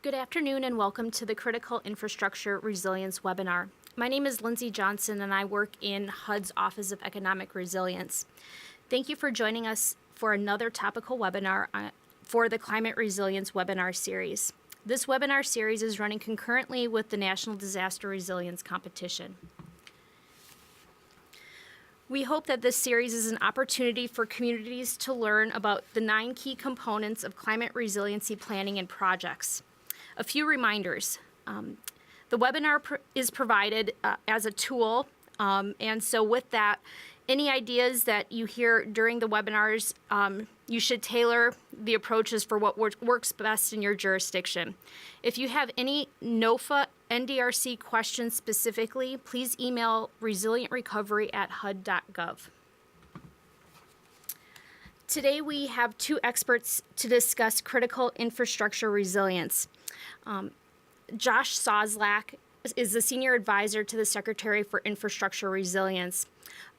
Good afternoon and welcome to the Critical Infrastructure Resilience webinar. My name is Lindsay Johnson and I work in HUD's Office of Economic Resilience. Thank you for joining us for another topical webinar for the Climate Resilience webinar series. This webinar series is running concurrently with the National Disaster Resilience Competition. We hope that this series is an opportunity for communities to learn about the 9 key components of climate resiliency planning and projects. A few reminders. The webinar is provided as a tool, and so with that, any ideas that you hear during the webinars, you should tailor the approaches for what works best in your jurisdiction. If you have any NOFA NDRC questions specifically, please email resilientrecovery@hud.gov. Today we have 2 experts to discuss critical infrastructure resilience. Josh Soslak is the Senior Advisor to the Secretary for Infrastructure Resilience.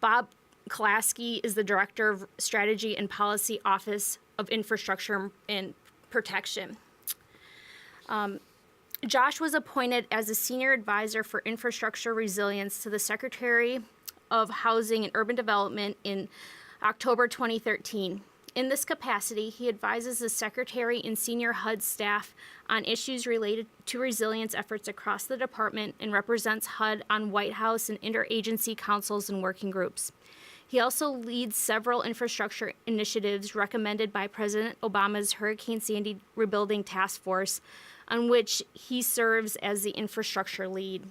Bob Kolaski is the Director of Strategy and Policy Office of Infrastructure and Protection. Josh was appointed as a Senior Advisor for Infrastructure Resilience to the Secretary of Housing and Urban Development in October 2013. In this capacity, he advises the Secretary and senior HUD staff on issues related to resilience efforts across the department and represents HUD on White House and interagency councils and working groups. He also leads several infrastructure initiatives recommended by President Obama's Hurricane Sandy Rebuilding Task Force, on which he serves as the infrastructure lead.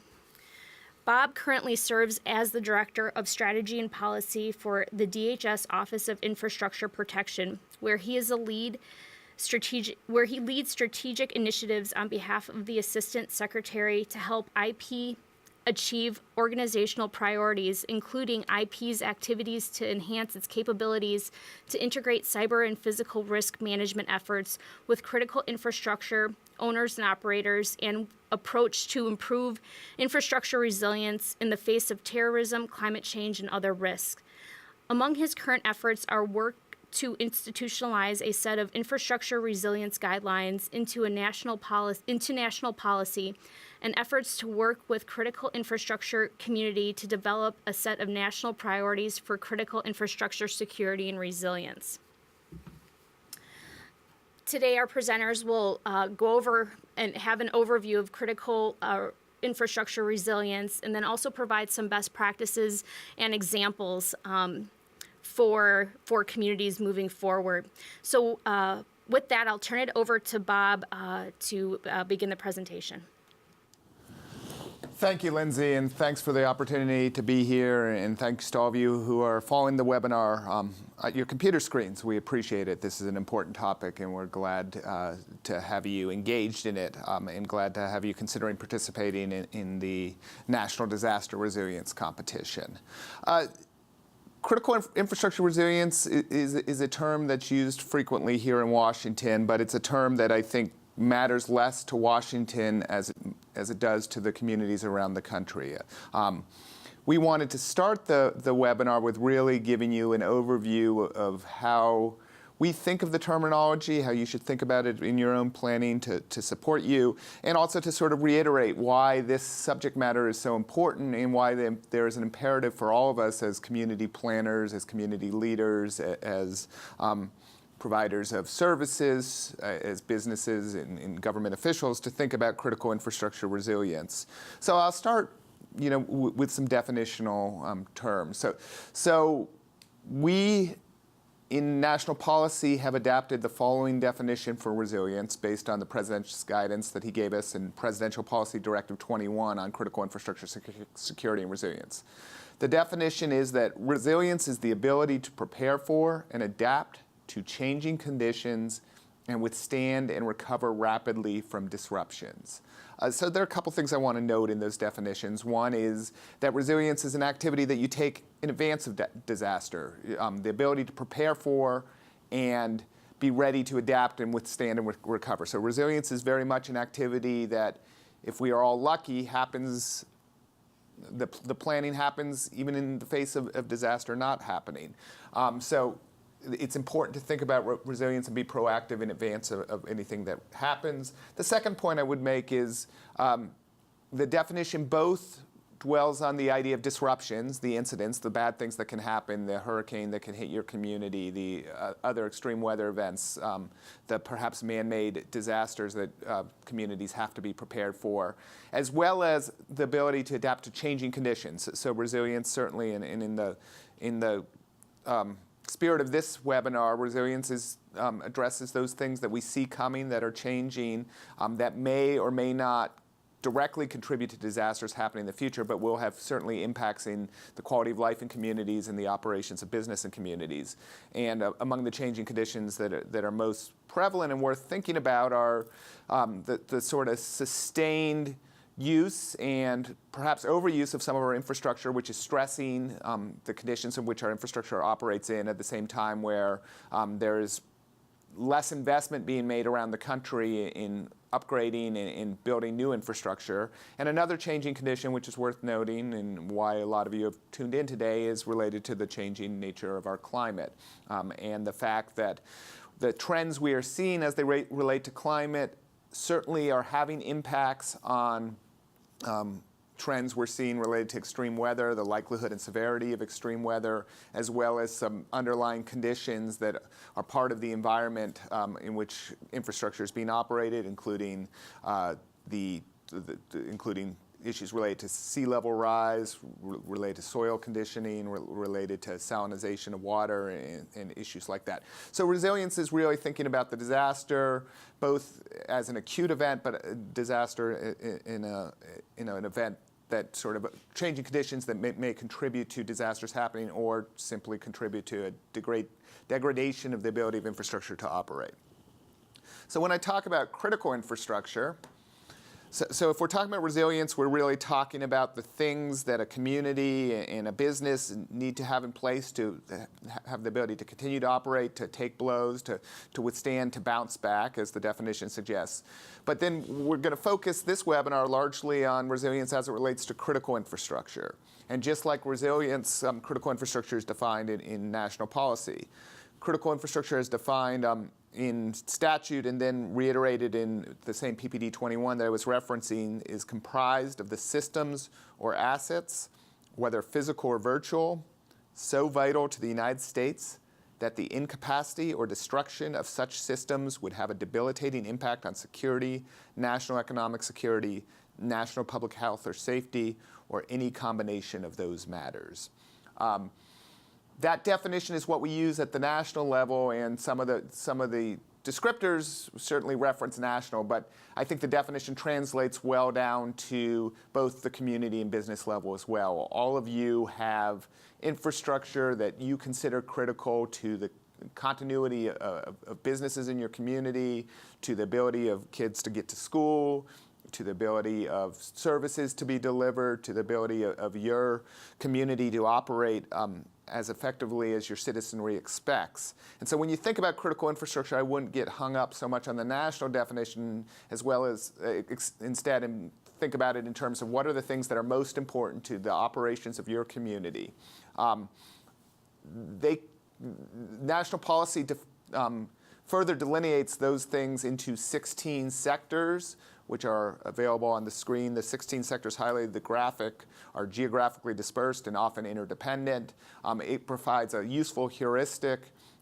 Bob currently serves as the Director of Strategy and Policy for the DHS Office of Infrastructure Protection, where he leads strategic initiatives on behalf of the Assistant Secretary to help IP achieve organizational priorities, including IP's activities to enhance its capabilities to integrate cyber and physical risk management efforts with critical infrastructure owners and operators, and approach to improve infrastructure resilience in the face of terrorism, climate change, and other risks. Among his current efforts are work to institutionalize a set of infrastructure resilience guidelines into national policy, and efforts to work with critical infrastructure community to develop a set of national priorities for critical infrastructure security and resilience. Today, our presenters will go over and have an overview of critical infrastructure resilience, and then also provide some best practices and examples for communities moving forward. So with that, I'll turn it over to Bob to begin the presentation. Thank you, Lindsay, and thanks for the opportunity to be here, and thanks to all of you who are following the webinar at your computer screens. We appreciate it. This is an important topic, and we're glad to have you engaged in it, and glad to have you considering participating in the National Disaster Resilience Competition. Critical infrastructure resilience is a term that's used frequently here in Washington, but it's a term that I think matters less to Washington as it does to the communities around the country. We wanted to start the webinar with really giving you an overview of how we think of the terminology, how you should think about it in your own planning to support you, and also to sort of reiterate why this subject matter is so important and why there is an imperative for all of us as community planners, as community leaders, as providers of services, as businesses and government officials to think about critical infrastructure resilience. So I'll start, with some definitional terms. So we in national policy have adapted the following definition for resilience based on the President's guidance that he gave us in Presidential Policy Directive 21 on critical infrastructure security and resilience. The definition is that resilience is the ability to prepare for and adapt to changing conditions and withstand and recover rapidly from disruptions. So there are a couple things I want to note in those definitions. One is that resilience is an activity that you take in advance of disaster, the ability to prepare for and be ready to adapt and withstand and recover. So resilience is very much an activity that, if we are all lucky, happens. The planning happens even in the face of disaster not happening. So it's important to think about resilience and be proactive in advance of anything that happens. The second point I would make is the definition both dwells on the idea of disruptions, the incidents, the bad things that can happen, the hurricane that can hit your community, the other extreme weather events, the perhaps man-made disasters that communities have to be prepared for, as well as the ability to adapt to changing conditions. So resilience certainly, and in the spirit of this webinar, resilience addresses those things that we see coming that are changing, that may or may not directly contribute to disasters happening in the future, but will have certainly impacts in the quality of life in communities and the operations of business in communities. And among the changing conditions that are most prevalent and worth thinking about are the sort of sustained use and perhaps overuse of some of our infrastructure, which is stressing the conditions in which our infrastructure operates in, at the same time where there is less investment being made around the country in upgrading and building new infrastructure. And another changing condition, which is worth noting and why a lot of you have tuned in today, is related to the changing nature of our climate and the fact that the trends we are seeing as they relate to climate certainly are having impacts on trends we're seeing related to extreme weather, the likelihood and severity of extreme weather, as well as some underlying conditions that are part of the environment in which infrastructure is being operated, including including issues related to sea level rise, related to soil conditioning, related to salinization of water, and issues like that. So resilience is really thinking about the disaster, both as an acute event, but a disaster in an event that sort of changing conditions that may contribute to disasters happening or simply contribute to a degradation of the ability of infrastructure to operate. So when I talk about critical infrastructure, so if we're talking about resilience, we're really talking about the things that a community and a business need to have in place to have the ability to continue to operate, to take blows, to withstand, to bounce back, as the definition suggests. But then we're going to focus this webinar largely on resilience as it relates to critical infrastructure. And just like resilience, critical infrastructure is defined in national policy. Critical infrastructure is defined in statute and then reiterated in the same PPD 21 that I was referencing, is comprised of the systems or assets, whether physical or virtual, so vital to the United States that the incapacity or destruction of such systems would have a debilitating impact on security, national economic security, national public health or safety, or any combination of those matters. That definition is what we use at the national level, and some of the descriptors certainly reference national, but I think the definition translates well down to both the community and business level as well. All of you have infrastructure that you consider critical to the continuity of businesses in your community, to the ability of kids to get to school, to the ability of services to be delivered, to the ability of your community to operate as effectively as your citizenry expects. And so when you think about critical infrastructure, I wouldn't get hung up so much on the national definition as well as instead think about it in terms of what are the things that are most important to the operations of your community. National policy further delineates those things into 16 sectors, which are available on the screen. The 16 sectors highlighted the graphic are geographically dispersed and often interdependent. It provides a useful heuristic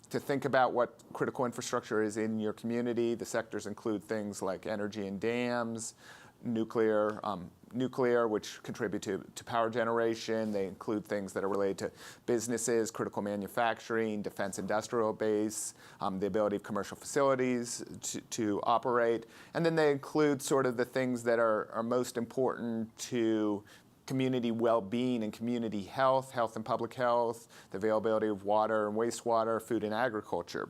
to think about what critical infrastructure is in your community. The sectors include things like energy and dams, nuclear, which contribute to power generation. They include things that are related to businesses, critical manufacturing, defense industrial base, the ability of commercial facilities to operate. And then they include sort of the things that are most important to community well-being and community health, health and public health, the availability of water and wastewater, food and agriculture.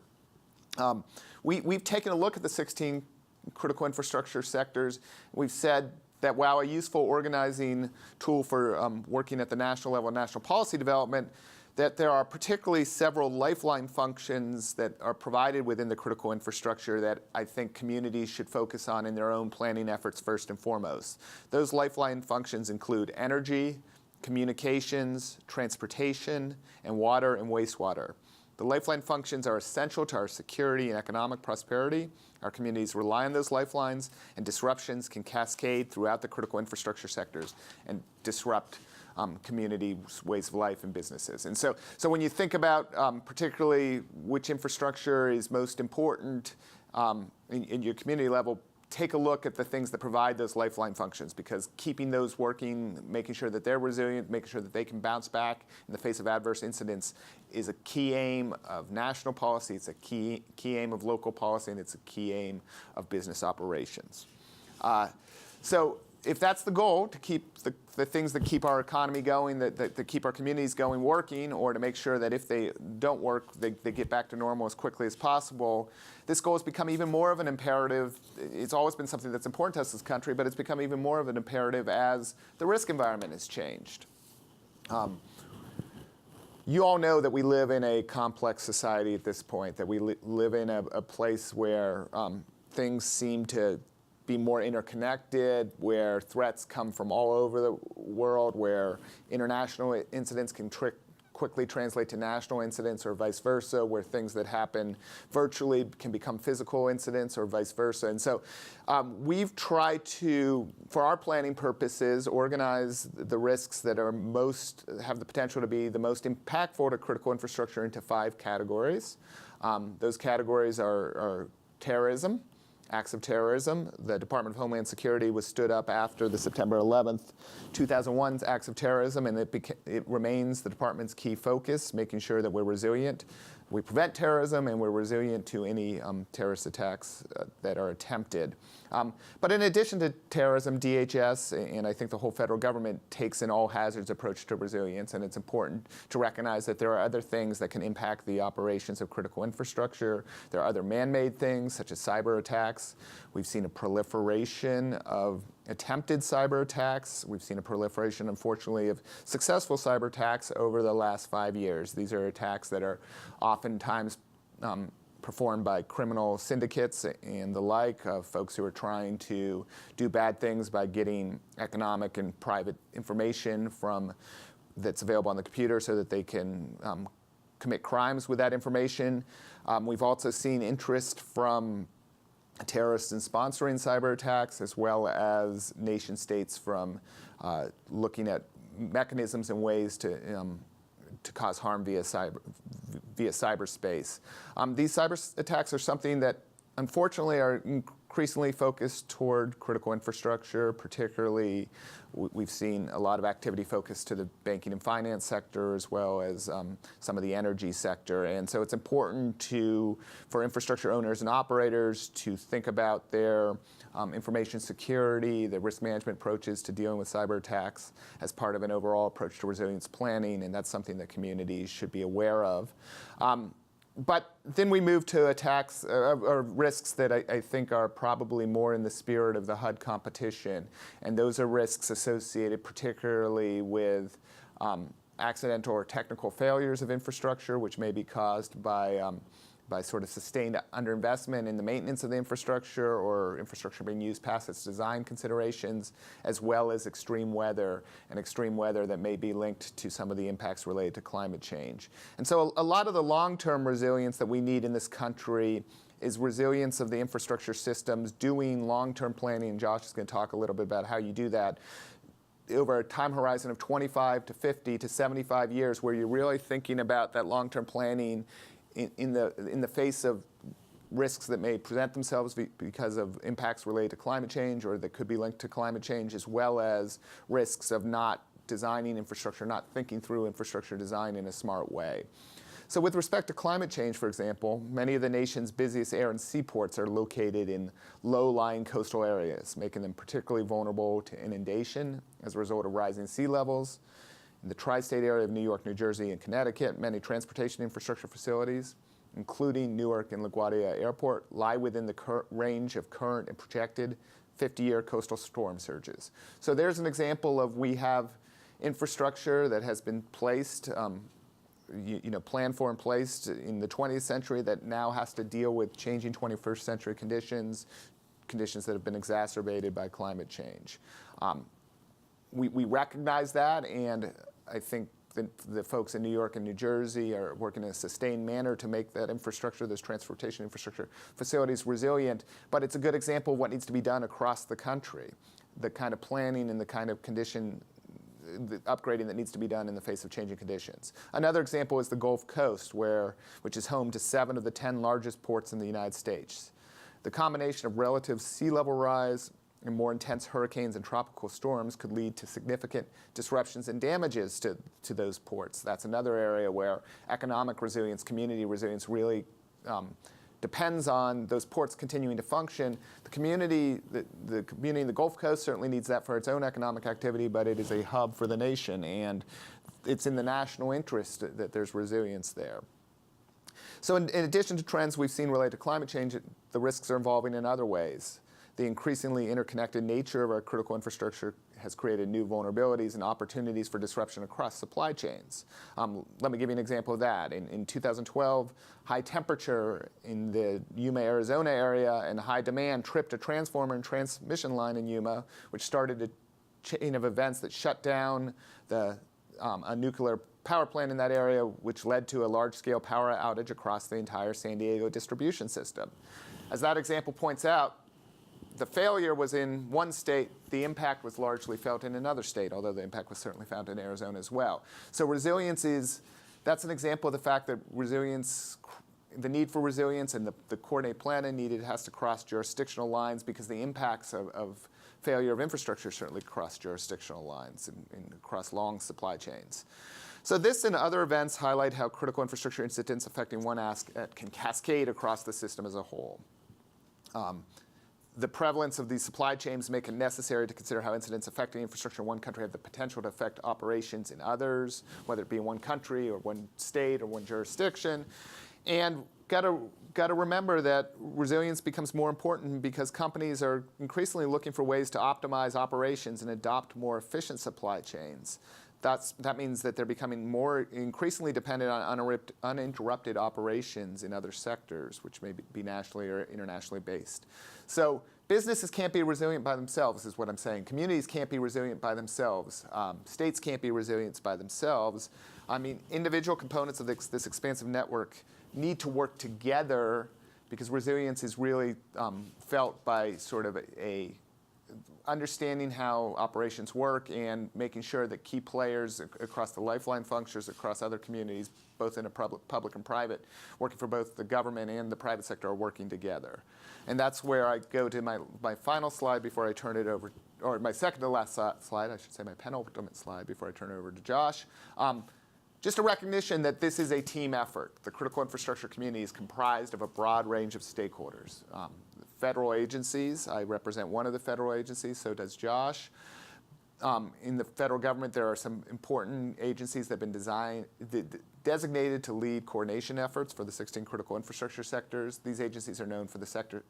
We've taken a look at the 16 critical infrastructure sectors. We've said that while a useful organizing tool for working at the national level, national policy development, that there are particularly several lifeline functions that are provided within the critical infrastructure that I think communities should focus on in their own planning efforts first and foremost. Those lifeline functions include energy, communications, transportation, and water and wastewater. The lifeline functions are essential to our security and economic prosperity. Our communities rely on those lifelines, and disruptions can cascade throughout the critical infrastructure sectors and disrupt communities' ways of life and businesses. And so when you think about particularly which infrastructure is most important in your community level, take a look at the things that provide those lifeline functions, because keeping those working, making sure that they're resilient, making sure that they can bounce back in the face of adverse incidents is a key aim of national policy, it's a key aim of local policy, and it's a key aim of business operations. So if that's the goal, to keep the things that keep our economy going, that keep our communities going, working, or to make sure that if they don't work, they get back to normal as quickly as possible, this goal has become even more of an imperative. It's always been something that's important to us as a country, but it's become even more of an imperative as the risk environment has changed. You all know that we live in a complex society at this point, that we live in a place where things seem to be more interconnected, where threats come from all over the world, where international incidents can quickly translate to national incidents, or vice versa, where things that happen virtually can become physical incidents, or vice versa. And so we've tried to, for our planning purposes, organize the risks that are have the potential to be the most impactful to critical infrastructure into 5 categories. Those categories are terrorism, acts of terrorism. The Department of Homeland Security was stood up after the September 11th, 2001 acts of terrorism, and it remains the department's key focus, making sure that we're resilient, we prevent terrorism, and we're resilient to any terrorist attacks that are attempted. But in addition to terrorism, DHS, and I think the whole federal government, takes an all-hazards approach to resilience, and it's important to recognize that there are other things that can impact the operations of critical infrastructure. There are other man-made things, such as cyber attacks. We've seen a proliferation of attempted cyber attacks. We've seen a proliferation, unfortunately, of successful cyber attacks over the last 5 years. These are attacks that are oftentimes performed by criminal syndicates and the like, of folks who are trying to do bad things by getting economic and private information that's available on the computer so that they can commit crimes with that information. We've also seen interest from terrorists in sponsoring cyber attacks, as well as nation states from looking at mechanisms and ways to cause harm via cyberspace. These cyber attacks are something that, unfortunately, are increasingly focused toward critical infrastructure. Particularly, we've seen a lot of activity focused to the banking and finance sector, as well as some of the energy sector. And so it's important for infrastructure owners and operators to think about their information security, the risk management approaches to dealing with cyber attacks as part of an overall approach to resilience planning, and that's something that communities should be aware of. But then we move to attacks or risks that I think are probably more in the spirit of the HUD competition. And those are risks associated particularly with accidental or technical failures of infrastructure, which may be caused by sort of sustained underinvestment in the maintenance of the infrastructure, or infrastructure being used past its design considerations, as well as extreme weather that may be linked to some of the impacts related to climate change. And so a lot of the long-term resilience that we need in this country is resilience of the infrastructure systems, doing long-term planning, and Josh is going to talk a little bit about how you do that, over a time horizon of 25 to 50 to 75 years, where you're really thinking about that long-term planning in the face of risks that may present themselves because of impacts related to climate change, or that could be linked to climate change, as well as risks of not designing infrastructure, not thinking through infrastructure design in a smart way. So with respect to climate change, for example, many of the nation's busiest air and seaports are located in low-lying coastal areas, making them particularly vulnerable to inundation as a result of rising sea levels. In the tri-state area of New York, New Jersey, and Connecticut, many transportation infrastructure facilities, including Newark and LaGuardia Airport, lie within the range of current and projected 50-year coastal storm surges. So there's an example of, we have infrastructure that has been placed, planned for and placed in the 20th century, that now has to deal with changing 21st century conditions that have been exacerbated by climate change. We recognize that, and I think the folks in New York and New Jersey are working in a sustained manner to make that infrastructure, those transportation infrastructure facilities resilient. But it's a good example of what needs to be done across the country, the kind of planning and the kind of the upgrading that needs to be done in the face of changing conditions. Another example is the Gulf Coast, which is home to 7 of the 10 largest ports in the United States. The combination of relative sea level rise and more intense hurricanes and tropical storms could lead to significant disruptions and damages to those ports. That's another area where economic resilience, community resilience really depends on those ports continuing to function. The community in the Gulf Coast certainly needs that for its own economic activity, but it is a hub for the nation, and it's in the national interest that there's resilience there. So in addition to trends we've seen related to climate change, the risks are evolving in other ways. The increasingly interconnected nature of our critical infrastructure has created new vulnerabilities and opportunities for disruption across supply chains. Let me give you an example of that. In 2012, high temperature in the Yuma, Arizona area and high demand tripped a transformer and transmission line in Yuma, which started a chain of events that shut down a nuclear power plant in that area, which led to a large-scale power outage across the entire San Diego distribution system. As that example points out, the failure was in one state, the impact was largely felt in another state, although the impact was certainly found in Arizona as well. So resilience that's an example of the fact that the need for resilience and the coordinated planning needed has to cross jurisdictional lines, because the impacts of failure of infrastructure certainly cross jurisdictional lines and across long supply chains. So this and other events highlight how critical infrastructure incidents affecting one aspect can cascade across the system as a whole. The prevalence of these supply chains make it necessary to consider how incidents affecting infrastructure in one country have the potential to affect operations in others, whether it be in one country or one state or one jurisdiction. And got to remember that resilience becomes more important because companies are increasingly looking for ways to optimize operations and adopt more efficient supply chains. That means that they're becoming more increasingly dependent on uninterrupted operations in other sectors, which may be nationally or internationally based. So businesses can't be resilient by themselves, is what I'm saying. Communities can't be resilient by themselves. States can't be resilient by themselves. I mean, individual components of this expansive network need to work together, because resilience is really felt by sort of a understanding how operations work and making sure that key players across the lifeline functions, across other communities, both in a public and private, working for both the government and the private sector, are working together. And that's where I go to my final slide before I turn it over, or my second to last slide, I should say my penultimate slide before I turn it over to Josh. Just a recognition that this is a team effort. The critical infrastructure community is comprised of a broad range of stakeholders. Federal agencies, I represent one of the federal agencies, so does Josh. In the federal government, there are some important agencies that have been designated to lead coordination efforts for the 16 critical infrastructure sectors. These agencies are known for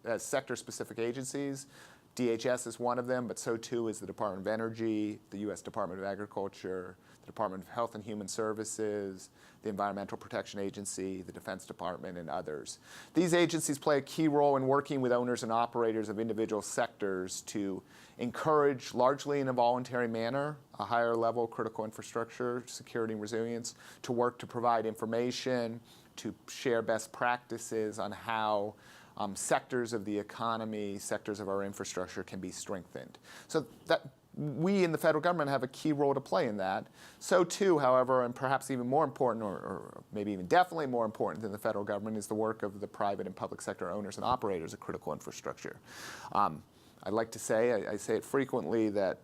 as sector-specific agencies. DHS is one of them, but so too is the Department of Energy, the U.S. Department of Agriculture, the Department of Health and Human Services, the Environmental Protection Agency, the Defense Department, and others. These agencies play a key role in working with owners and operators of individual sectors to encourage, largely in a voluntary manner, a higher level of critical infrastructure, security and resilience, to work to provide information, to share best practices on how sectors of the economy, sectors of our infrastructure can be strengthened. So that we in the federal government have a key role to play in that. So too, however, and perhaps even more important, or maybe even definitely more important than the federal government, is the work of the private and public sector owners and operators of critical infrastructure. I'd like to say, I say it frequently, that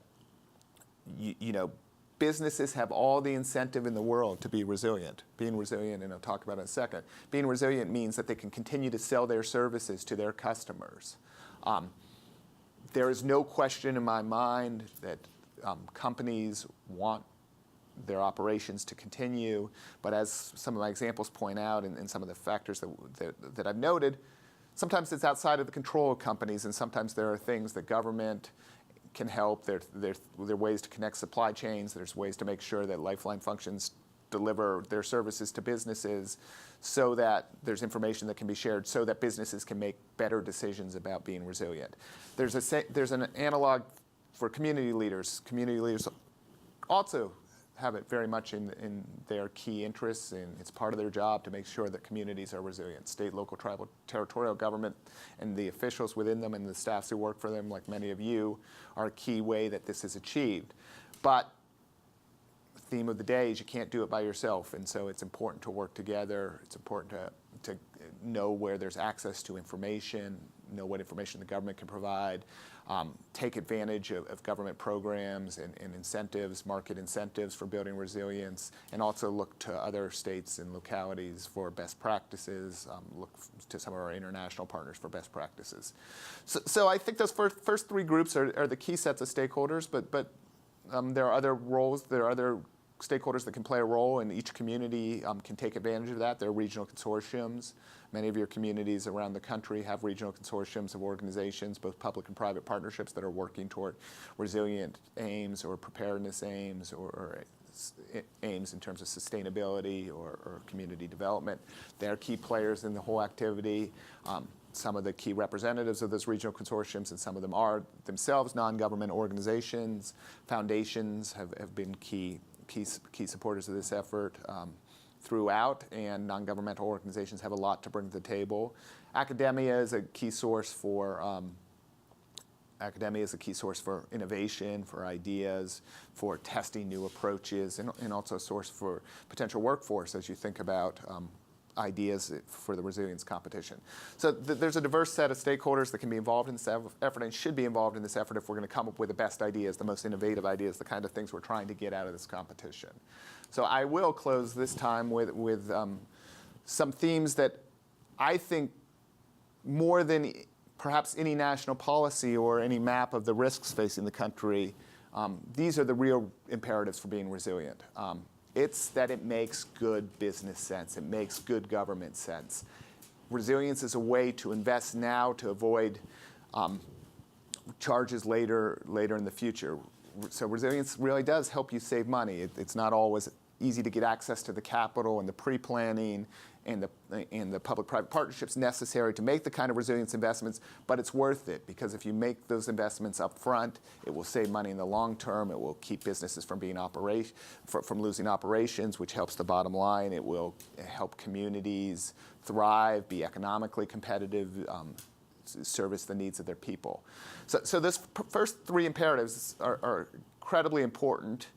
businesses have all the incentive in the world to be resilient. Being resilient, and I'll talk about it in a second, being resilient means that they can continue to sell their services to their customers. There is no question in my mind that companies want their operations to continue, but as some of my examples point out, and some of the factors that I've noted, sometimes it's outside of the control of companies, and sometimes there are things that government can help. There are ways to connect supply chains. There's ways to make sure that lifeline functions deliver their services to businesses so that there's information that can be shared so that businesses can make better decisions about being resilient. There's an analog for community leaders. Community leaders also have it very much in their key interests, and it's part of their job to make sure that communities are resilient. State, local, tribal, territorial government, and the officials within them and the staffs who work for them, like many of you, are a key way that this is achieved. But the theme of the day is you can't do it by yourself, and so it's important to work together. It's important to know where there's access to information, know what information the government can provide, take advantage of government programs and incentives, market incentives for building resilience, and also look to other states and localities for best practices, look to some of our international partners for best practices. So I think those first three groups are the key sets of stakeholders, but there are other roles, there are other stakeholders that can play a role, and each community can take advantage of that. There are regional consortiums. Many of your communities around the country have regional consortiums of organizations, both public and private partnerships, that are working toward resilient aims or preparedness aims or aims in terms of sustainability or community development. They're key players in the whole activity. Some of the key representatives of those regional consortiums, and some of them are themselves non-government organizations. Foundations have been key supporters of this effort throughout, and non-governmental organizations have a lot to bring to the table. Academia is a key source for innovation, for ideas, for testing new approaches, and also a source for potential workforce as you think about ideas for the resilience competition. So there's a diverse set of stakeholders that can be involved in this effort and should be involved in this effort if we're going to come up with the best ideas, the most innovative ideas, the kind of things we're trying to get out of this competition. So I will close this time with some themes that I think, more than perhaps any national policy or any map of the risks facing the country, these are the real imperatives for being resilient. It's that it makes good business sense. It makes good government sense. Resilience is a way to invest now to avoid charges later in the future. So resilience really does help you save money. It's not always easy to get access to the capital and the pre-planning and the public-private partnerships necessary to make the kind of resilience investments, but it's worth it, because if you make those investments up front, it will save money in the long term. It will keep businesses from losing operations, which helps the bottom line. It will help communities thrive, be economically competitive, service the needs of their people. So those first three imperatives are incredibly important.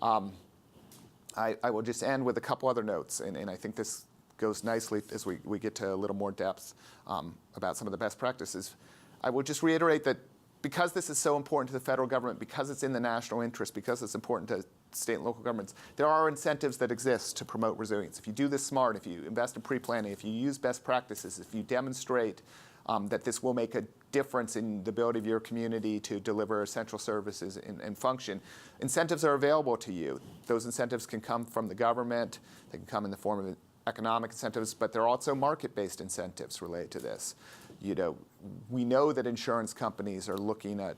I will just end with a couple other notes, and I think this goes nicely as we get to a little more depth about some of the best practices. I will just reiterate that because this is so important to the federal government, because it's in the national interest, because it's important to state and local governments, there are incentives that exist to promote resilience. If you do this smart, if you invest in pre-planning, if you use best practices, if you demonstrate that this will make a difference in the ability of your community to deliver essential services and function, incentives are available to you. Those incentives can come from the government. They can come in the form of economic incentives, but there are also market-based incentives related to this. We know that insurance companies are looking at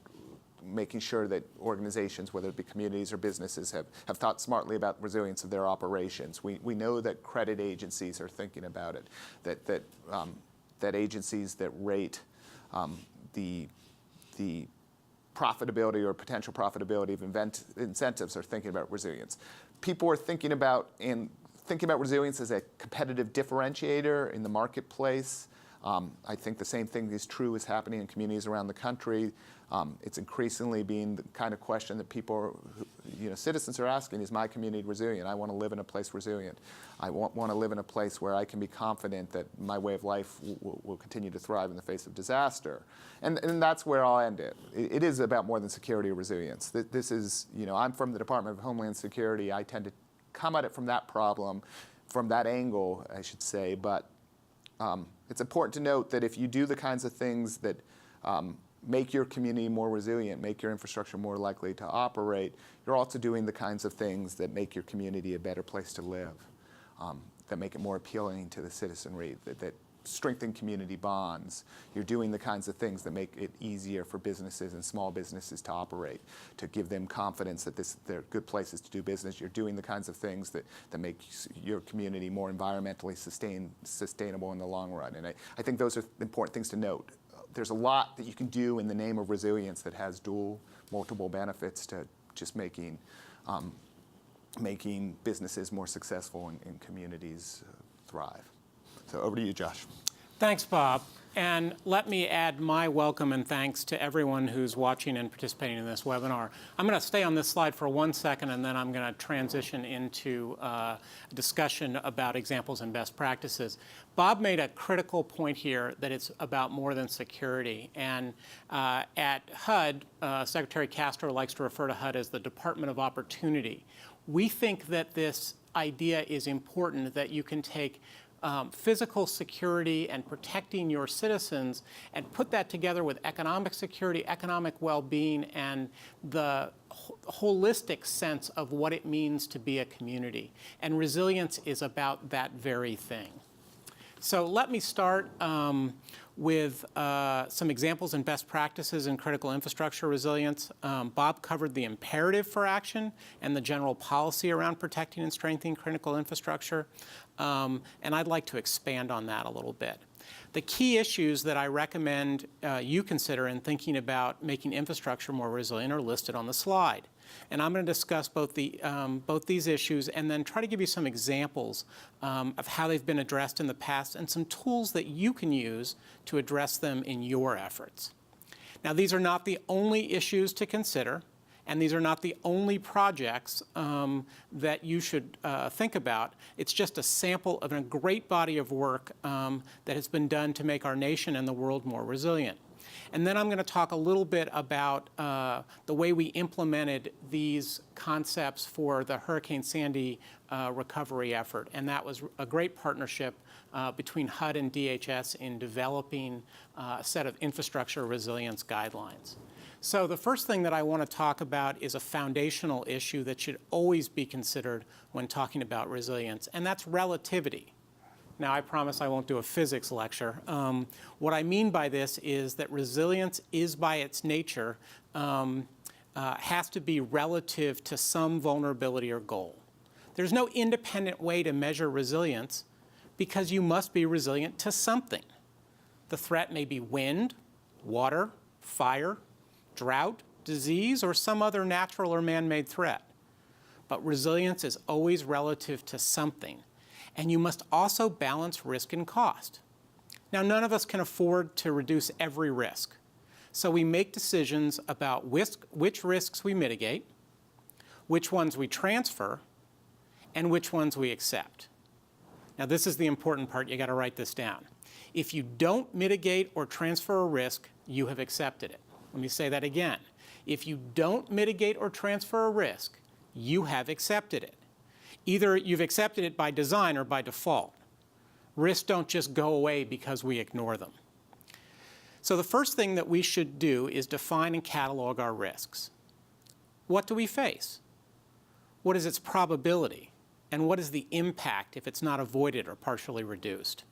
making sure that organizations, whether it be communities or businesses, have thought smartly about resilience of their operations. We know that credit agencies are thinking about it, that agencies that rate the profitability or potential profitability of incentives are thinking about resilience. People are thinking about resilience as a competitive differentiator in the marketplace. I think the same thing is true is happening in communities around the country. It's increasingly being the kind of question that citizens are asking: is my community resilient? I want to live in a place resilient. I want to live in a place where I can be confident that my way of life will continue to thrive in the face of disaster. And that's where I'll end it. It is about more than security or resilience. This is, I'm from the Department of Homeland Security. I tend to come at it from that problem, from that angle, I should say. But it's important to note that if you do the kinds of things that make your community more resilient, make your infrastructure more likely to operate, you're also doing the kinds of things that make your community a better place to live, that make it more appealing to the citizenry, that strengthen community bonds. You're doing the kinds of things that make it easier for businesses and small businesses to operate, to give them confidence that they're good places to do business. You're doing the kinds of things that make your community more environmentally sustainable in the long run. And I think those are important things to note. There's a lot that you can do in the name of resilience that has multiple benefits to just making making businesses more successful and communities thrive. So over to you, Josh. Thanks, Bob. And let me add my welcome and thanks to everyone who's watching and participating in this webinar. I'm going to stay on this slide for 1 second, and then I'm going to transition into a discussion about examples and best practices. Bob made a critical point here that it's about more than security. And at HUD, Secretary Castro likes to refer to HUD as the Department of Opportunity. We think that this idea is important, that you can take physical security and protecting your citizens and put that together with economic security, economic well-being, and the holistic sense of what it means to be a community. And resilience is about that very thing. So let me start with some examples and best practices in critical infrastructure resilience. Bob covered the imperative for action and the general policy around protecting and strengthening critical infrastructure. And I'd like to expand on that a little bit. The key issues that I recommend you consider in thinking about making infrastructure more resilient are listed on the slide. And I'm going to discuss both these issues and then try to give you some examples of how they've been addressed in the past and some tools that you can use to address them in your efforts. Now, these are not the only issues to consider, and these are not the only projects that you should think about. It's just a sample of a great body of work that has been done to make our nation and the world more resilient. And then I'm going to talk a little bit about the way we implemented these concepts for the Hurricane Sandy recovery effort. And that was a great partnership between HUD and DHS in developing a set of infrastructure resilience guidelines. So the first thing that I want to talk about is a foundational issue that should always be considered when talking about resilience, and that's relativity. Now, I promise I won't do a physics lecture. What I mean by this is that resilience is, by its nature, has to be relative to some vulnerability or goal. There's no independent way to measure resilience because you must be resilient to something. The threat may be wind, water, fire, drought, disease, or some other natural or man-made threat. But resilience is always relative to something. And you must also balance risk and cost. Now, none of us can afford to reduce every risk. So we make decisions about which risks we mitigate, which ones we transfer, and which ones we accept. Now, this is the important part. You got to write this down. If you don't mitigate or transfer a risk, you have accepted it. Let me say that again. If you don't mitigate or transfer a risk, you have accepted it. Either you've accepted it by design or by default. Risks don't just go away because we ignore them. So the first thing that we should do is define and catalog our risks. What do we face? What is its probability? And what is the impact if it's not avoided or partially reduced?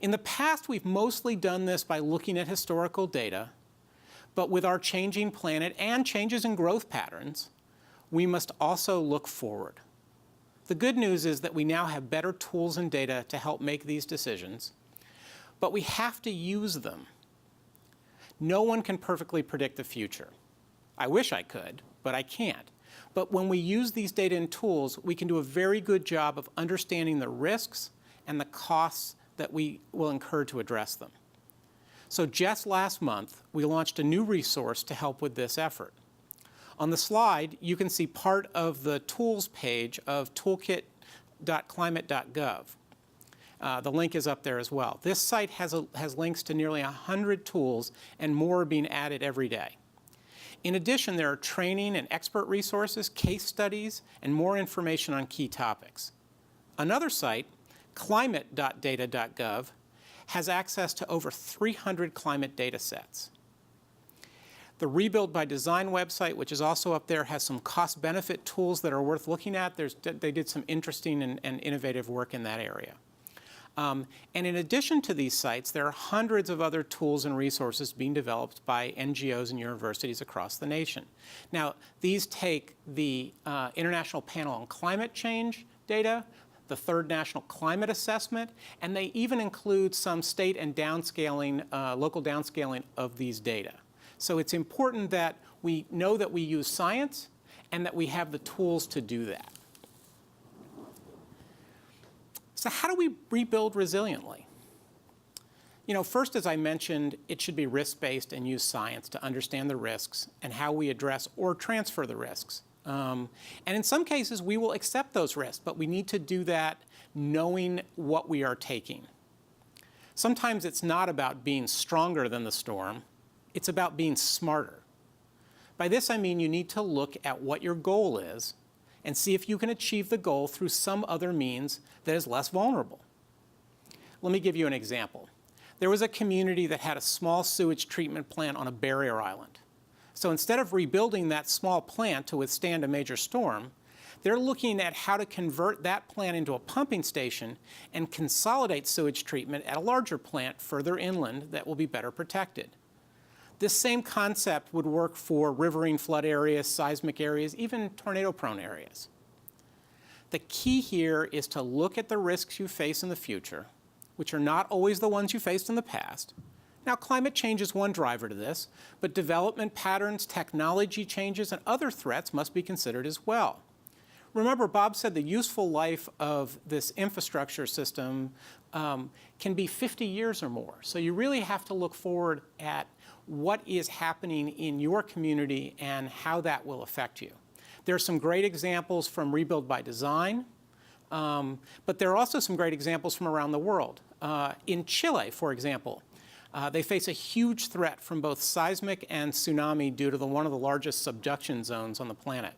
In the past, we've mostly done this by looking at historical data, but with our changing planet and changes in growth patterns, we must also look forward. The good news is that we now have better tools and data to help make these decisions, but we have to use them. No one can perfectly predict the future. I wish I could, but I can't. But when we use these data and tools, we can do a very good job of understanding the risks and the costs that we will incur to address them. So just last month, we launched a new resource to help with this effort. On the slide, you can see part of the tools page of toolkit.climate.gov. The link is up there as well. This site has links to nearly 100 tools, and more are being added every day. In addition, there are training and expert resources, case studies, and more information on key topics. Another site, climate.data.gov, has access to over 300 climate data sets. The Rebuild by Design website, which is also up there, has some cost-benefit tools that are worth looking at. They did some interesting and innovative work in that area. And in addition to these sites, there are hundreds of other tools and resources being developed by NGOs and universities across the nation. Now, these take the International Panel on Climate Change data, the Third National Climate Assessment, and they even include some state and downscaling, local downscaling of these data. So it's important that we know that we use science and that we have the tools to do that. So how do we rebuild resiliently? You know, first, as I mentioned, it should be risk-based and use science to understand the risks and how we address or transfer the risks. And in some cases, we will accept those risks, but we need to do that knowing what we are taking. Sometimes it's not about being stronger than the storm, it's about being smarter. By this I mean you need to look at what your goal is and see if you can achieve the goal through some other means that is less vulnerable. Let me give you an example. There was a community that had a small sewage treatment plant on a barrier island. So instead of rebuilding that small plant to withstand a major storm, they're looking at how to convert that plant into a pumping station and consolidate sewage treatment at a larger plant further inland that will be better protected. This same concept would work for riverine flood areas, seismic areas, even tornado-prone areas. The key here is to look at the risks you face in the future, which are not always the ones you faced in the past. Now, climate change is one driver to this, but development patterns, technology changes, and other threats must be considered as well. Remember, Bob said the useful life of this infrastructure system can be 50 years or more. So you really have to look forward at what is happening in your community and how that will affect you. There are some great examples from Rebuild by Design, but there are also some great examples from around the world. In Chile, for example, they face a huge threat from both seismic and tsunami due to one of the largest subduction zones on the planet.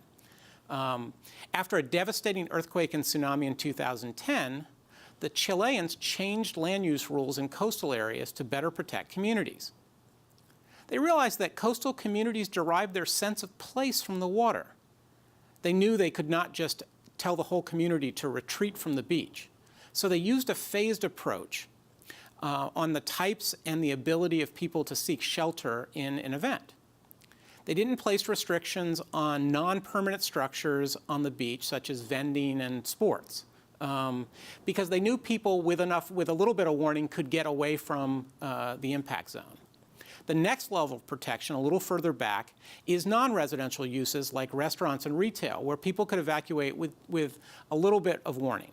After a devastating earthquake and tsunami in 2010, the Chileans changed land use rules in coastal areas to better protect communities. They realized that coastal communities derived their sense of place from the water. They knew they could not just tell the whole community to retreat from the beach. So they used a phased approach on the types and the ability of people to seek shelter in an event. They didn't place restrictions on non-permanent structures on the beach, such as vending and sports, because they knew people with a little bit of warning could get away from the impact zone. The next level of protection, a little further back, is non-residential uses like restaurants and retail, where people could evacuate with a little bit of warning.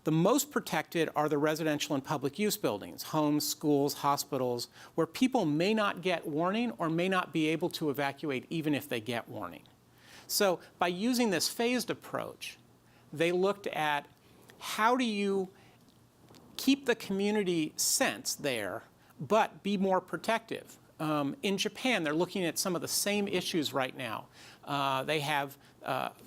The most protected are the residential and public use buildings, homes, schools, hospitals, where people may not get warning or may not be able to evacuate even if they get warning. So by using this phased approach, they looked at how do you keep the community sense there, but be more protective. In Japan, they're looking at some of the same issues right now. They have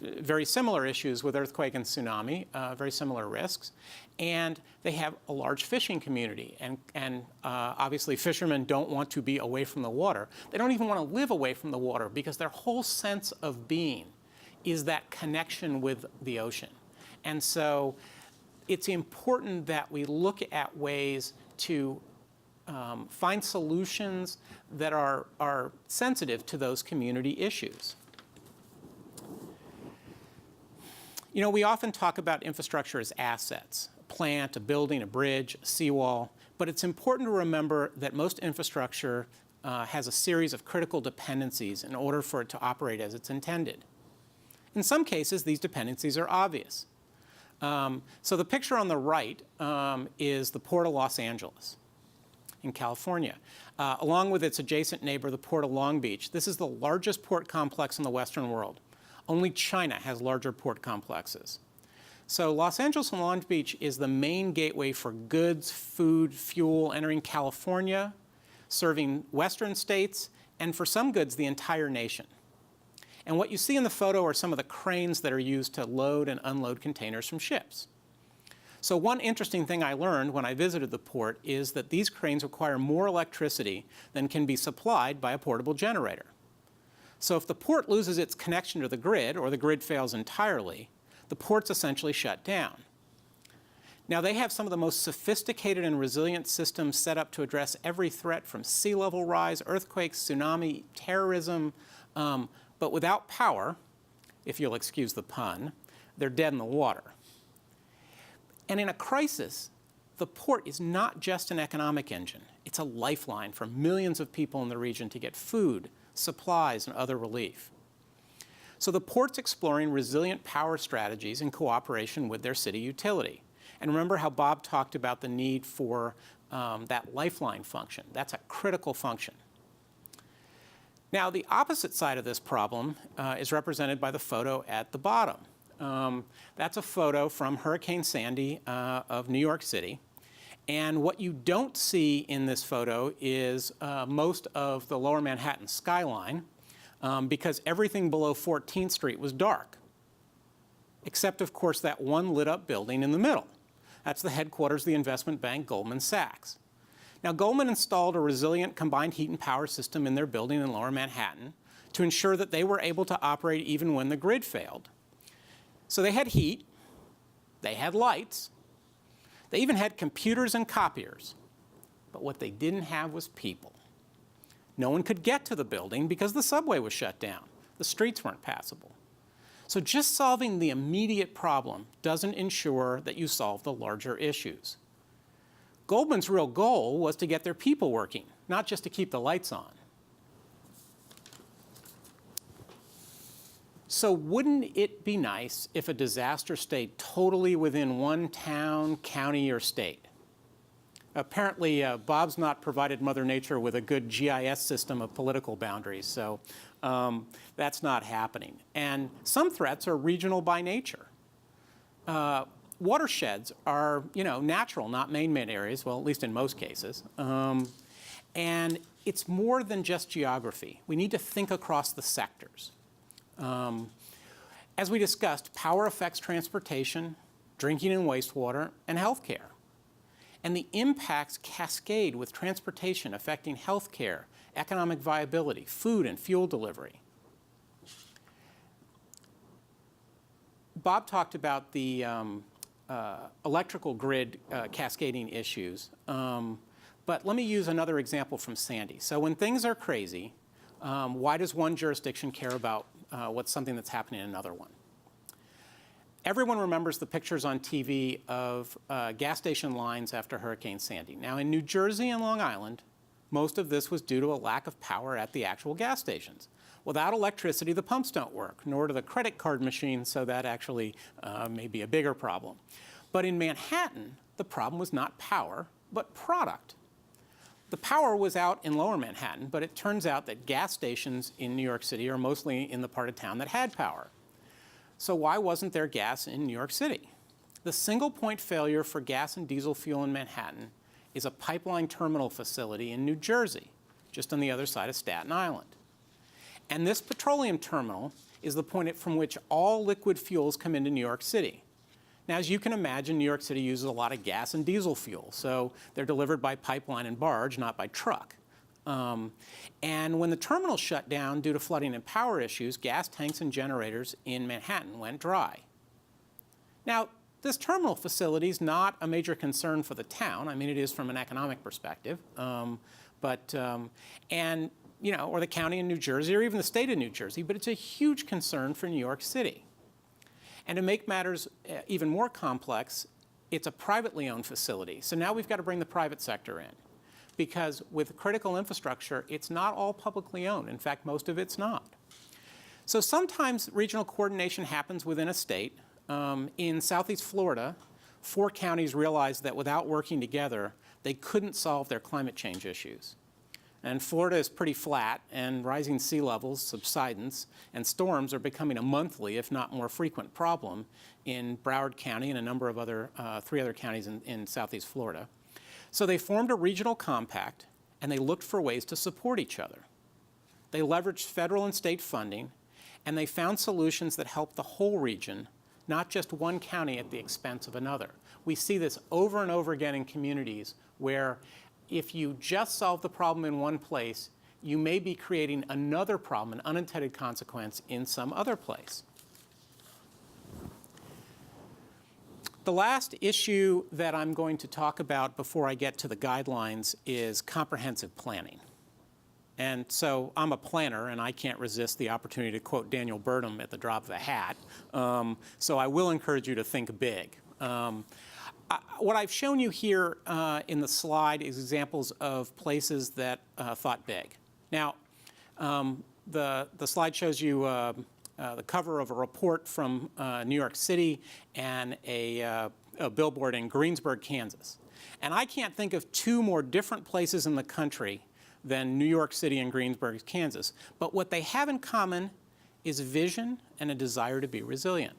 very similar issues with earthquake and tsunami, very similar risks. And they have a large fishing community. And obviously, fishermen don't want to be away from the water. They don't even want to live away from the water because their whole sense of being is that connection with the ocean. And so it's important that we look at ways to find solutions that are sensitive to those community issues. You know, we often talk about infrastructure as assets, a plant, a building, a bridge, a seawall, but it's important to remember that most infrastructure has a series of critical dependencies in order for it to operate as it's intended. In some cases, these dependencies are obvious. So the picture on the right is the Port of Los Angeles in California, along with its adjacent neighbor, the Port of Long Beach. This is the largest port complex in the Western world. Only China has larger port complexes. So Los Angeles and Long Beach is the main gateway for goods, food, fuel entering California, serving western states, and for some goods, the entire nation. And what you see in the photo are some of the cranes that are used to load and unload containers from ships. So one interesting thing I learned when I visited the port is that these cranes require more electricity than can be supplied by a portable generator. So if the port loses its connection to the grid, or the grid fails entirely, the port's essentially shut down. Now, they have some of the most sophisticated and resilient systems set up to address every threat from sea level rise, earthquakes, tsunami, terrorism, but without power, if you'll excuse the pun, they're dead in the water. And in a crisis, the port is not just an economic engine. It's a lifeline for millions of people in the region to get food, supplies, and other relief. So the port's exploring resilient power strategies in cooperation with their city utility. And remember how Bob talked about the need for that lifeline function. That's a critical function. Now, the opposite side of this problem is represented by the photo at the bottom. That's a photo from Hurricane Sandy of New York City. And what you don't see in this photo is most of the lower Manhattan skyline because everything below 14th Street was dark, except, of course, that one lit up building in the middle. That's the headquarters of the investment bank Goldman Sachs. Now, Goldman installed a resilient combined heat and power system in their building in lower Manhattan to ensure that they were able to operate even when the grid failed. So they had heat, they had lights, they even had computers and copiers. But what they didn't have was people. No one could get to the building because the subway was shut down. The streets weren't passable. So just solving the immediate problem doesn't ensure that you solve the larger issues. Goldman's real goal was to get their people working, not just to keep the lights on. So wouldn't it be nice if a disaster stayed totally within one town, county, or state? Apparently, Bob's not provided Mother Nature with a good GIS system of political boundaries, so that's not happening. And some threats are regional by nature. Watersheds are, natural, not man-made areas, well, at least in most cases. And it's more than just geography. We need to think across the sectors. As we discussed, power affects transportation, drinking and wastewater, and healthcare. And the impacts cascade with transportation affecting healthcare, economic viability, food and fuel delivery. Bob talked about the electrical grid cascading issues, but let me use another example from Sandy. So when things are crazy, why does one jurisdiction care about what's something that's happening in another one? Everyone remembers the pictures on TV of gas station lines after Hurricane Sandy. Now, in New Jersey and Long Island, most of this was due to a lack of power at the actual gas stations. Without electricity, the pumps don't work, nor do the credit card machines, so that actually may be a bigger problem. But in Manhattan, the problem was not power, but product. The power was out in lower Manhattan, but it turns out that gas stations in New York City are mostly in the part of town that had power. So why wasn't there gas in New York City? The single point failure for gas and diesel fuel in Manhattan is a pipeline terminal facility in New Jersey, just on the other side of Staten Island. And this petroleum terminal is the point from which all liquid fuels come into New York City. Now, as you can imagine, New York City uses a lot of gas and diesel fuel, so they're delivered by pipeline and barge, not by truck. And when the terminal shut down due to flooding and power issues, gas tanks and generators in Manhattan went dry. Now, this terminal facility is not a major concern for the town. I mean, it is from an economic perspective, or the county in New Jersey, or even the state of New Jersey, but it's a huge concern for New York City. And to make matters even more complex, it's a privately owned facility. So now we've got to bring the private sector in. Because with critical infrastructure, it's not all publicly owned. In fact, most of it's not. So sometimes regional coordination happens within a state. In Southeast Florida, 4 counties realized that without working together, they couldn't solve their climate change issues. And Florida is pretty flat, and rising sea levels, subsidence, and storms are becoming a monthly, if not more frequent, problem in Broward County and a number of 3 other counties in Southeast Florida. So they formed a regional compact, and they looked for ways to support each other. They leveraged federal and state funding, and they found solutions that helped the whole region, not just one county at the expense of another. We see this over and over again in communities where if you just solve the problem in one place, you may be creating another problem, an unintended consequence, in some other place. The last issue that I'm going to talk about before I get to the guidelines is comprehensive planning. And so I'm a planner, and I can't resist the opportunity to quote Daniel Burnham at the drop of a hat. So I will encourage you to think big. What I've shown you here in the slide is examples of places that thought big. Now, the slide shows you the cover of a report from New York City and a billboard in Greensburg, Kansas. And I can't think of two more different places in the country than New York City and Greensburg, Kansas. But what they have in common is vision and a desire to be resilient.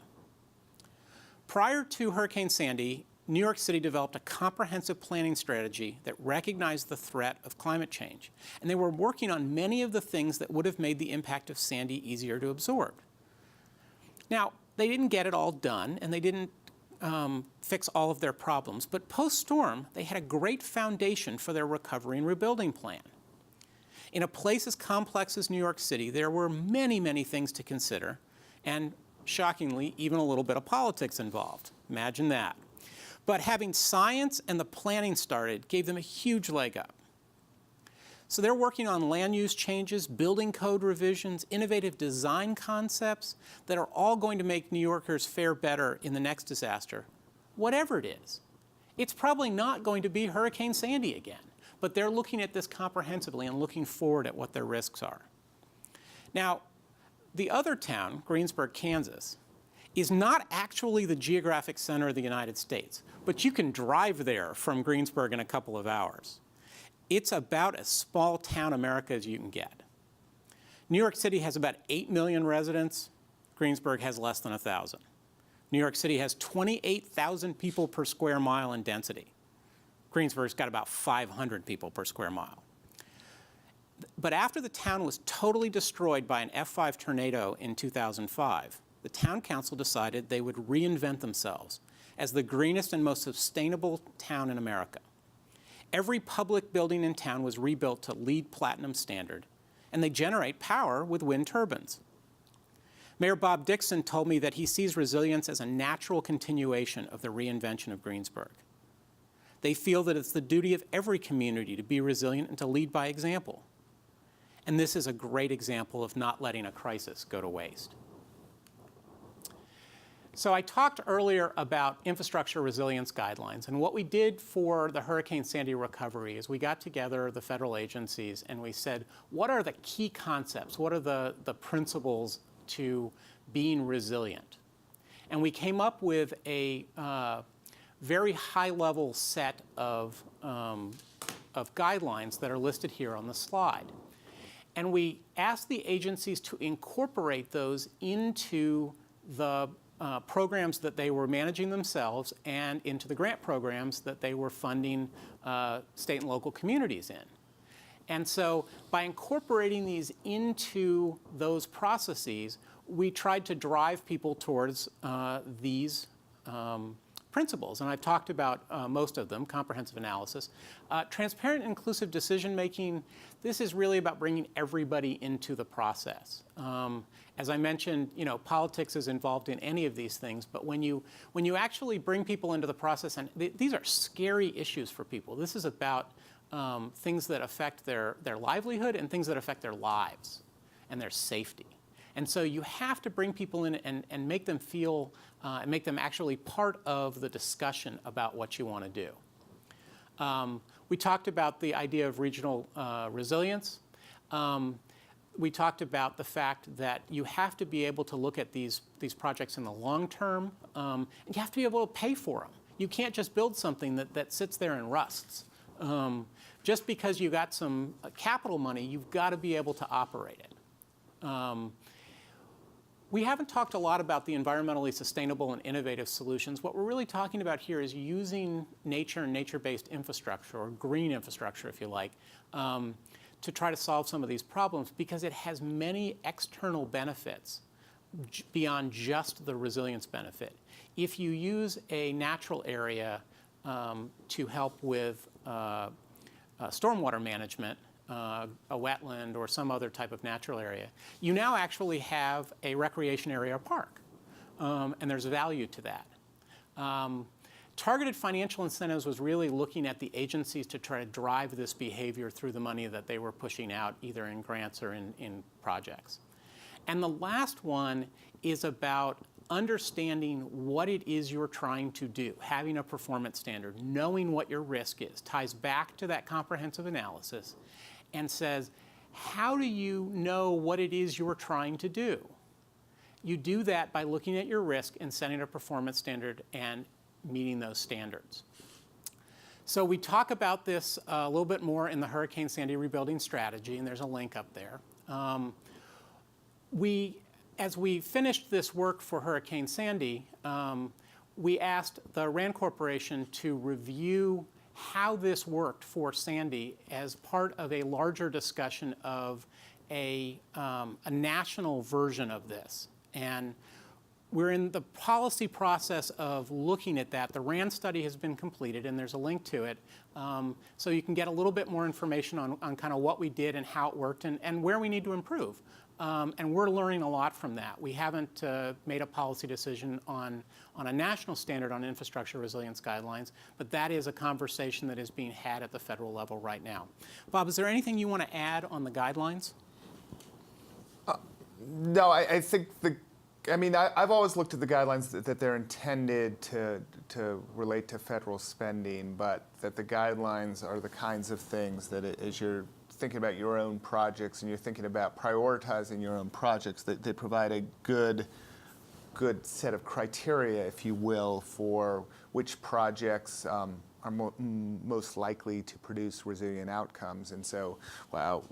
Prior to Hurricane Sandy, New York City developed a comprehensive planning strategy that recognized the threat of climate change. And they were working on many of the things that would have made the impact of Sandy easier to absorb. Now, they didn't get it all done, and they didn't fix all of their problems. But post-storm, they had a great foundation for their recovery and rebuilding plan. In a place as complex as New York City, there were many, many things to consider, and shockingly, even a little bit of politics involved. Imagine that. But having science and the planning started gave them a huge leg up. So they're working on land use changes, building code revisions, innovative design concepts that are all going to make New Yorkers fare better in the next disaster, whatever it is. It's probably not going to be Hurricane Sandy again, but they're looking at this comprehensively and looking forward at what their risks are. Now, the other town, Greensburg, Kansas, is not actually the geographic center of the United States, but you can drive there from Greensburg in a couple of hours. It's about as small town America as you can get. New York City has about 8 million residents. Greensburg has less than 1,000. New York City has 28,000 people per square mile in density. Greensburg's got about 500 people per square mile. But after the town was totally destroyed by an F5 tornado in 2005, the town council decided they would reinvent themselves as the greenest and most sustainable town in America. Every public building in town was rebuilt to LEED Platinum standard, and they generate power with wind turbines. Mayor Bob Dixon told me that he sees resilience as a natural continuation of the reinvention of Greensburg. They feel that it's the duty of every community to be resilient and to lead by example. And this is a great example of not letting a crisis go to waste. So I talked earlier about infrastructure resilience guidelines, and what we did for the Hurricane Sandy recovery is we got together the federal agencies and we said, what are the key concepts? What are the principles to being resilient? And we came up with a very high-level set of guidelines that are listed here on the slide. And we asked the agencies to incorporate those into the programs that they were managing themselves and into the grant programs that they were funding state and local communities in. And so by incorporating these into those processes, we tried to drive people towards these principles. And I've talked about most of them: comprehensive analysis. Transparent and inclusive decision-making. This is really about bringing everybody into the process. As I mentioned, politics is involved in any of these things, but when you actually bring people into the process, and these are scary issues for people. This is about things that affect their livelihood and things that affect their lives and their safety. And so you have to bring people in and make them feel, and make them actually part of the discussion about what you want to do. We talked about the idea of regional resilience. We talked about the fact that you have to be able to look at these projects in the long term, and you have to be able to pay for them. You can't just build something that sits there and rusts. Just because you got some capital money, you've got to be able to operate it. We haven't talked a lot about the environmentally sustainable and innovative solutions. What we're really talking about here is using nature and nature-based infrastructure, or green infrastructure, if you like, to try to solve some of these problems, because it has many external benefits beyond just the resilience benefit. If you use a natural area to help with stormwater management, a wetland or some other type of natural area, you now actually have a recreation area or park, and there's value to that. Targeted financial incentives was really looking at the agencies to try to drive this behavior through the money that they were pushing out, either in grants or in projects. And the last one is about understanding what it is you're trying to do, having a performance standard, knowing what your risk is, ties back to that comprehensive analysis, and says, how do you know what it is you're trying to do? you do that by looking at your risk and setting a performance standard and meeting those standards. So we talk about this a little bit more in the Hurricane Sandy rebuilding strategy, and there's a link up there. As we finished this work for Hurricane Sandy, we asked the RAND Corporation to review how this worked for Sandy as part of a larger discussion of a national version of this. And we're in the policy process of looking at that. The RAND study has been completed, and there's a link to it. So you can get a little bit more information on kind of what we did and how it worked and where we need to improve. And we're learning a lot from that. We haven't made a policy decision on a national standard on infrastructure resilience guidelines, but that is a conversation that is being had at the federal level right now. Bob, is there anything you want to add on the guidelines? No, I think I've always looked at the guidelines that they're intended to relate to federal spending, but that the guidelines are the kinds of things that as you're thinking about your own projects and you're thinking about prioritizing your own projects, that they provide a good set of criteria, if you will, for which projects are most likely to produce resilient outcomes. And so, while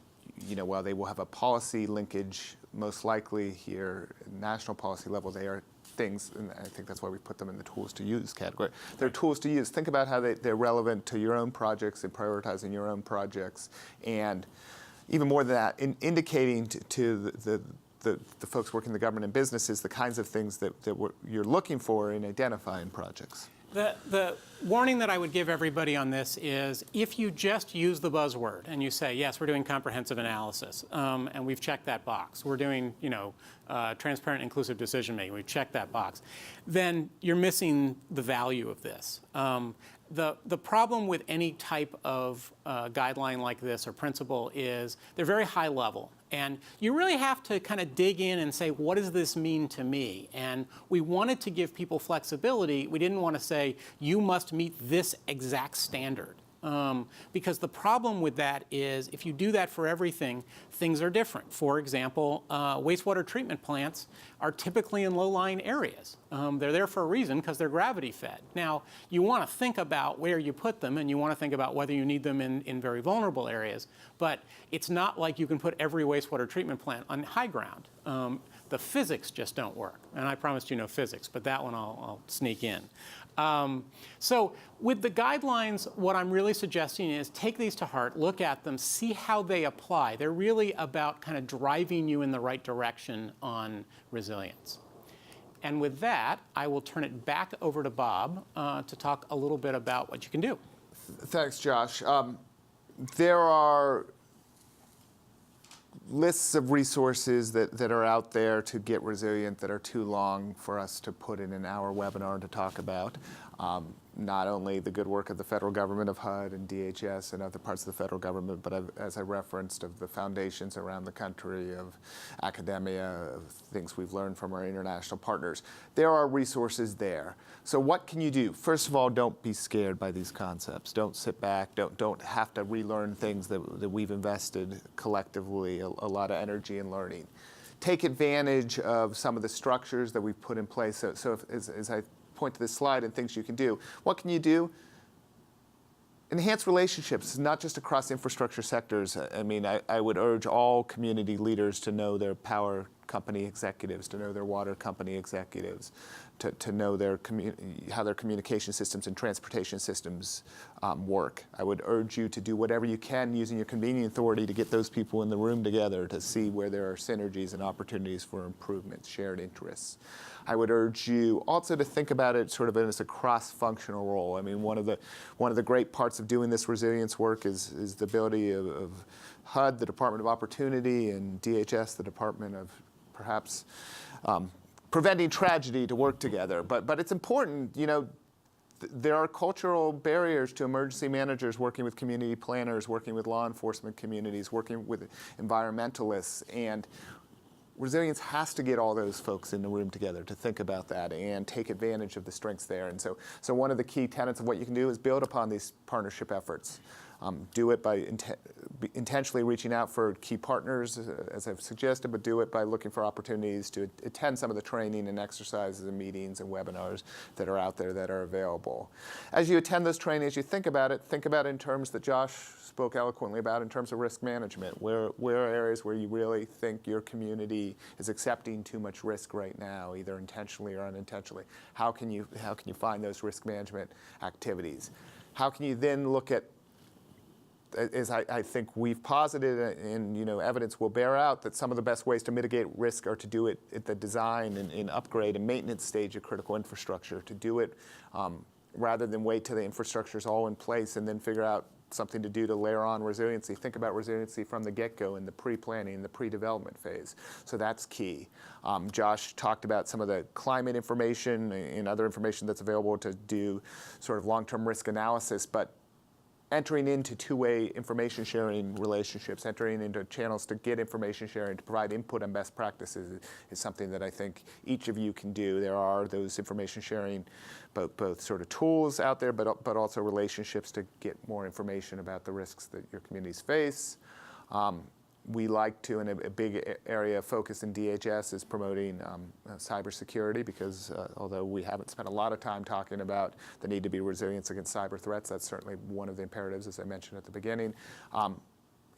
they will have a policy linkage most likely here, national policy level, they are things, and I think that's why we put them in the tools to use category. They're tools to use. Think about how they're relevant to your own projects and prioritizing your own projects. And even more than that, indicating to the folks working in the government and businesses the kinds of things that you're looking for in identifying projects. The warning that I would give everybody on this is if you just use the buzzword and you say, yes, we're doing comprehensive analysis, and we've checked that box. We're doing, transparent, inclusive decision making. We've checked that box. Then you're missing the value of this. The problem with any type of guideline like this or principle is they're very high level. And you really have to kind of dig in and say, what does this mean to me? And we wanted to give people flexibility. We didn't want to say, you must meet this exact standard. Because the problem with that is if you do that for everything, things are different. For example, wastewater treatment plants are typically in low-lying areas. They're there for a reason because they're gravity-fed. Now, you want to think about where you put them, and you want to think about whether you need them in very vulnerable areas. But it's not like you can put every wastewater treatment plant on high ground. The physics just don't work. And I promised you no physics, but that one I'll sneak in. So with the guidelines, what I'm really suggesting is take these to heart, look at them, see how they apply. They're really about kind of driving you in the right direction on resilience. And with that, I will turn it back over to Bob to talk a little bit about what you can do. Thanks, Josh. There are lists of resources that are out there to get resilient that are too long for us to put in an hour webinar to talk about. Not only the good work of the federal government, of HUD and DHS and other parts of the federal government, but as I referenced, of the foundations around the country, of academia, of things we've learned from our international partners. There are resources there. So what can you do? First of all, don't be scared by these concepts. Don't sit back. Don't have to relearn things that we've invested collectively a lot of energy in learning. Take advantage of some of the structures that we've put in place. So as I point to this slide and things you can do. What can you do? Enhance relationships, not just across infrastructure sectors. I would urge all community leaders to know their power company executives, to know their water company executives, to know how their communication systems and transportation systems work. I would urge you to do whatever you can using your convening authority to get those people in the room together to see where there are synergies and opportunities for improvement, shared interests. I would urge you also to think about it sort of as a cross-functional role. One of the great parts of doing this resilience work is the ability of HUD, the Department of Opportunity, and DHS, the Department of perhaps preventing tragedy, to work together. But it's important, there are cultural barriers to emergency managers working with community planners, working with law enforcement communities, working with environmentalists, and resilience has to get all those folks in the room together to think about that and take advantage of the strengths there. And so one of the key tenets of what you can do is build upon these partnership efforts. Do it by intentionally reaching out for key partners, as I've suggested, but do it by looking for opportunities to attend some of the training and exercises and meetings and webinars that are out there that are available. As you attend those trainings, you think about it in terms that Josh spoke eloquently about, in terms of risk management. Where are areas where you really think your community is accepting too much risk right now, either intentionally or unintentionally? How can you find those risk management activities? How can you then look at, as I think we've posited, and evidence will bear out, that some of the best ways to mitigate risk are to do it at the design and upgrade and maintenance stage of critical infrastructure, to do it rather than wait till the infrastructure is all in place and then figure out something to do to layer on resiliency. Think about resiliency from the get-go in the pre-planning, the pre-development phase. So that's key. Josh talked about some of the climate information and other information that's available to do sort of long-term risk analysis, but entering into two-way information sharing relationships, entering into channels to get information sharing, to provide input on best practices is something that I think each of you can do. There are those information sharing, both sort of tools out there, but also relationships to get more information about the risks that your communities face. We like to, and a big area of focus in DHS is promoting cybersecurity, because although we haven't spent a lot of time talking about the need to be resilient against cyber threats, that's certainly one of the imperatives, as I mentioned at the beginning.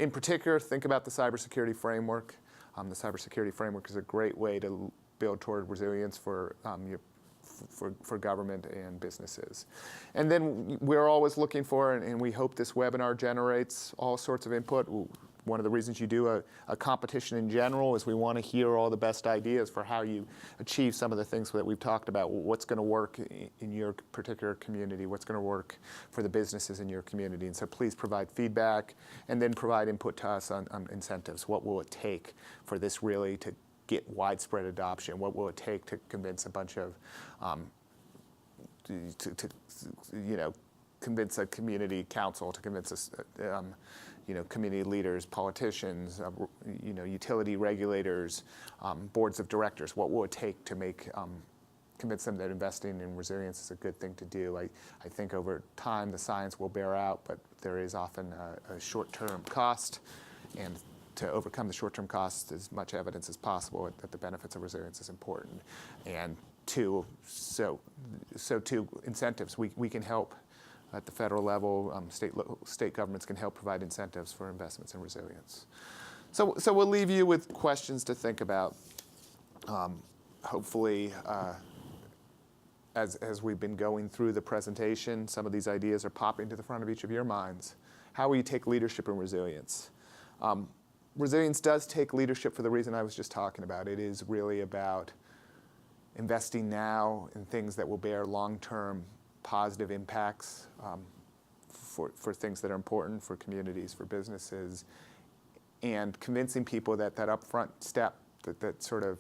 In particular, think about the cybersecurity framework. The cybersecurity framework is a great way to build toward resilience for government and businesses. And then we're always looking for, and we hope this webinar generates all sorts of input. One of the reasons you do a competition in general is we want to hear all the best ideas for how you achieve some of the things that we've talked about. What's going to work in your particular community? What's going to work for the businesses in your community? And so please provide feedback and then provide input to us on incentives. What will it take for this really to get widespread adoption? What will it take to convince a bunch of, convince a community council, to convince us, community leaders, politicians, utility regulators, boards of directors? What will it take to convince them that investing in resilience is a good thing to do? I think over time the science will bear out, but there is often a short-term cost, and to overcome the short-term cost, as much evidence as possible that the benefits of resilience is important. And so incentives, we can help. At the federal level, state governments can help provide incentives for investments in resilience. So we'll leave you with questions to think about. Hopefully, as we've been going through the presentation, some of these ideas are popping to the front of each of your minds. How will you take leadership in resilience? Resilience does take leadership for the reason I was just talking about. It is really about investing now in things that will bear long-term positive impacts for things that are important for communities, for businesses, and convincing people that upfront step, that sort of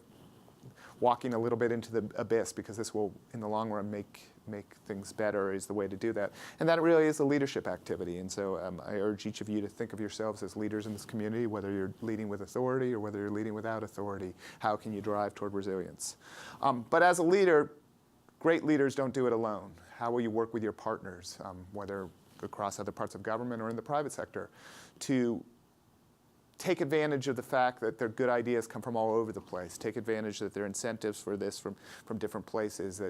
walking a little bit into the abyss, because this will, in the long run, make things better, is the way to do that. And that really is a leadership activity. And so I urge each of you to think of yourselves as leaders in this community, whether you're leading with authority or whether you're leading without authority. How can you drive toward resilience? But as a leader, great leaders don't do it alone. How will you work with your partners, whether across other parts of government or in the private sector, to take advantage of the fact that their good ideas come from all over the place? Take advantage that there are incentives for this from different places,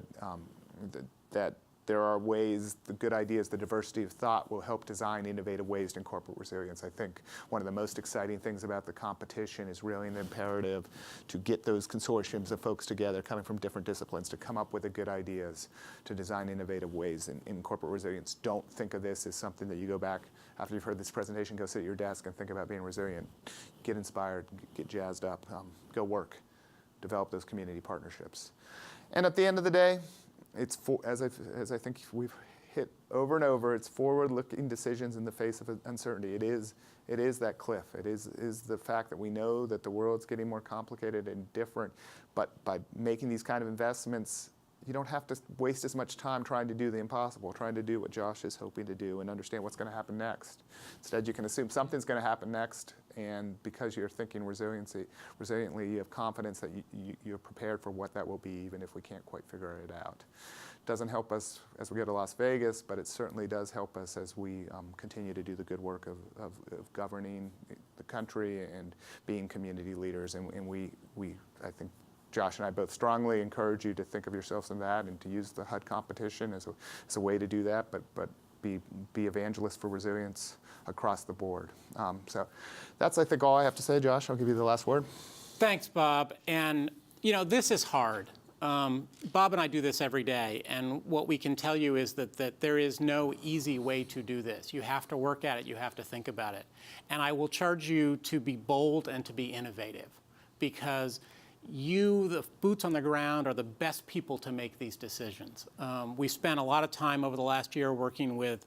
that there are ways, the good ideas, the diversity of thought will help design innovative ways to incorporate resilience. I think one of the most exciting things about the competition is really an imperative to get those consortiums of folks together coming from different disciplines to come up with the good ideas to design innovative ways in incorporate resilience. Don't think of this as something that you go back after you've heard this presentation, go sit at your desk and think about being resilient. Get inspired, get jazzed up, go work, develop those community partnerships. And at the end of the day, as I think we've hit over and over, it's forward-looking decisions in the face of uncertainty. It is that cliff. It is the fact that we know that the world's getting more complicated and different, but by making these kind of investments, you don't have to waste as much time trying to do the impossible, trying to do what Josh is hoping to do and understand what's going to happen next. Instead, you can assume something's going to happen next, and because you're thinking resiliently, you have confidence that you're prepared for what that will be, even if we can't quite figure it out. It doesn't help us as we go to Las Vegas, but it certainly does help us as we continue to do the good work of governing the country and being community leaders. And we I think, Josh and I both strongly encourage you to think of yourselves in that and to use the HUD competition as a way to do that, but be evangelists for resilience across the board. So that's, I think, all I have to say. Josh, I'll give you the last word. Thanks, Bob. And, you know, this is hard. Bob and I do this every day, and what we can tell you is that there is no easy way to do this. You have to work at it. You have to think about it. And I will charge you to be bold and to be innovative, because you, the boots on the ground, are the best people to make these decisions. We spent a lot of time over the last year working with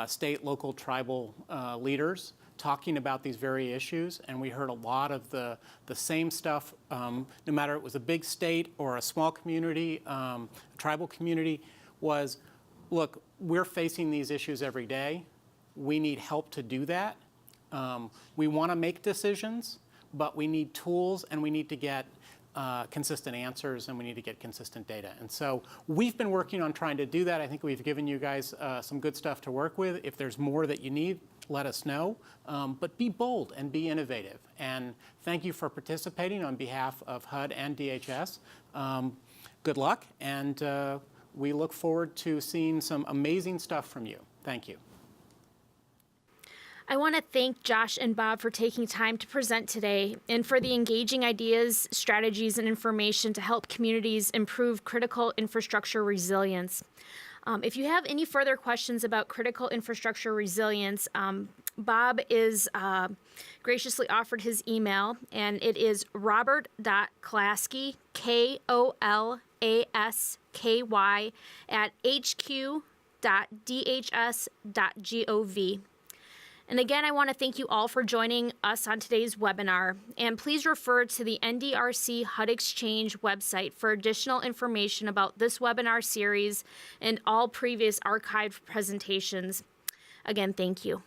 state, local, tribal leaders, talking about these very issues, and we heard a lot of the same stuff, no matter it was a big state or a small community, a tribal community, was, look, we're facing these issues every day. We need help to do that. We want to make decisions, but we need tools, and we need to get consistent answers, and we need to get consistent data. And so we've been working on trying to do that. I think we've given you guys some good stuff to work with. If there's more that you need, let us know. But be bold and be innovative. And thank you for participating on behalf of HUD and DHS. Good luck, and we look forward to seeing some amazing stuff from you. Thank you. I want to thank Josh and Bob for taking time to present today and for the engaging ideas, strategies, and information to help communities improve critical infrastructure resilience. If you have any further questions about critical infrastructure resilience, Bob is graciously offered his email, and it is robert.klaski, KOLASKY, @hq.dhs.gov. And again, I want to thank you all for joining us on today's webinar. And please refer to the NDRC HUD Exchange website for additional information about this webinar series and all previous archived presentations. Again, thank you.